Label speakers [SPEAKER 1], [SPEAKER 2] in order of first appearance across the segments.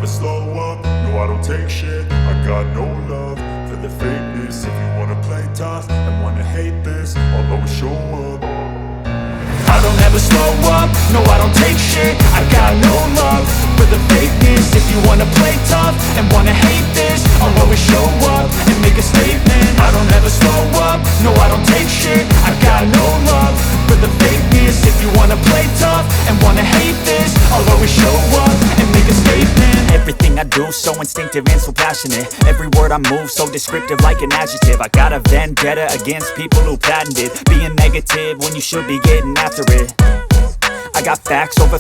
[SPEAKER 1] slow up, no I don't take shit. I got no love for the fakeness. If you wanna play tough and wanna hate this, I'll always show up. I don't ever slow up, no I don't take shit. I got no love for the fakeness. If you wanna play tough and wanna hate this, I'll always show up and make a statement. I don't ever slow up, no I don't take shit. I got no love for the fakeness. If you wanna play tough and wanna hate this, I'll always show up and make a statement.
[SPEAKER 2] Everything I do so instinctive and so passionate. Every word I move so descriptive like an adjective. I got a vendetta against people who patented being negative when you should be getting after it. I got facts over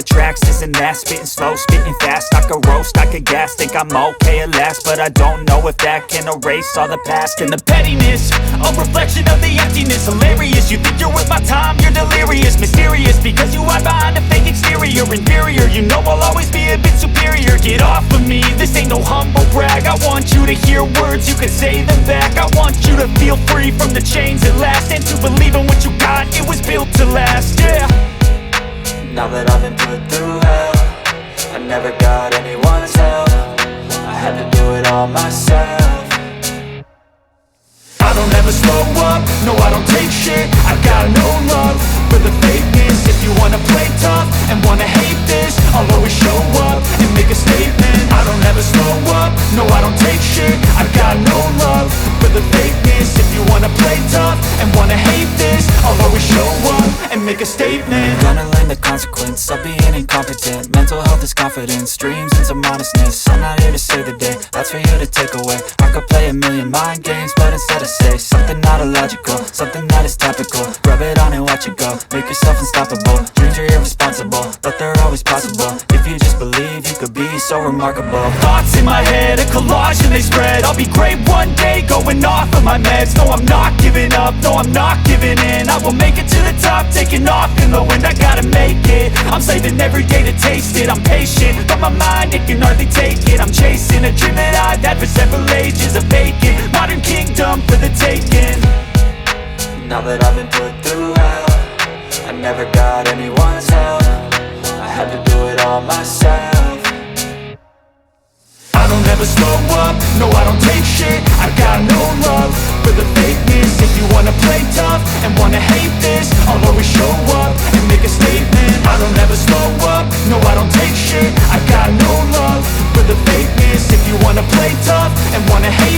[SPEAKER 2] tracks, this and that. Spitting slow, spitting fast, I could roast, I could gas. Think I'm okay at last, but I don't know if that can erase all the past. And the pettiness, a reflection of the emptiness. Hilarious, you think you're worth my time, you're delirious. Mysterious, because you hide behind a fake exterior. Inferior, you know I'll always be a bit superior. Get off of me, this ain't no humble brag. I want you to hear words, you can say them back. I want you to feel free from the chains at last, and to believe in what you got, it was built to last, yeah.
[SPEAKER 3] Now that I've been put through hell, I never got anyone's help. I had to do it all myself.
[SPEAKER 1] I don't ever slow up, no I don't take shit. I got no love for the fakeness. If you wanna play tough and wanna hate this, I'll always show up and make a statement. I don't ever slow up, no I don't take shit. I got no love for the fakeness. If you wanna play tough and wanna hate this, I'll always show up and make a statement.
[SPEAKER 3] Gonna learn the consequence of being incompetent. Mental health is confidence, dreams and some honestness. I'm not here to save the day, that's for you to take away. I could play a million mind games, but instead I say something not illogical, something that is topical. Rub it on and watch it go, make yourself unstoppable. Dreams are irresponsible, but they're always possible. If you just believe, you could be so remarkable.
[SPEAKER 2] Thoughts in my head, a collage and they spread. I'll be great one day, going off of my meds. No, I'm not giving up, no, I'm not giving in. I will make it to the top, taking off in the wind. I gotta make it, I'm saving every day to taste it. I'm patient, but my mind, it can hardly take it. I'm chasing a dream that I've had for several ages. A vacant, modern kingdom for the taking.
[SPEAKER 3] Now that I've been put through hell, I never got anyone's help. I had to do it all myself.
[SPEAKER 1] I don't ever slow up, no I don't take shit. I got no love for the fakeness. If you wanna play tough and wanna hate this, I'll always show up and make a statement. I don't ever slow up, no I don't take shit. I got no love for the fakeness. If you wanna play tough and wanna hate